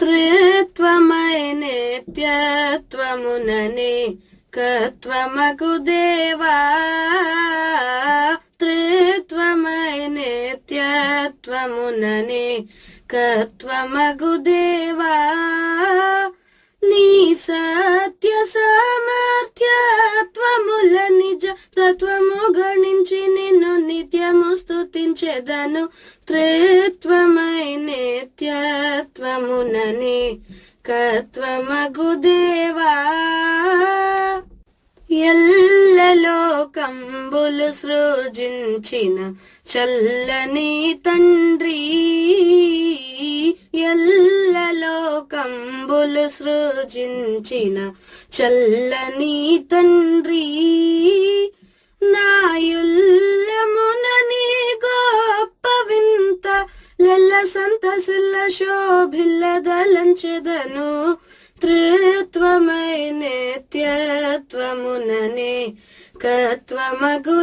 త్రిత్వమై నిత్యత్వముననే కత్వమగు దేవా త్రిత్వమై నిత్యత్వముననే కత్వమగు దేవా నీ సత్య సామర్థ్యత్వముల నిజ తత్వము గణించి నిన్ను నిత్యము స్తుతించెదను త్రిత్వమై నిత్యత్వముననే కత్వమగు దేవా ఎల్లలోకంబులు సృజించిన చల్లని తండ్రి ఎల్లలోకంబులు సృజించిన చల్లని తండ్రి నాయుల్యమున నీ గొప్ప వింత లెల్ల సంతసిల్ల శోభిల్లదలంచెదను త్రిత్వమై నిత్యత్వముననే కత్వమగు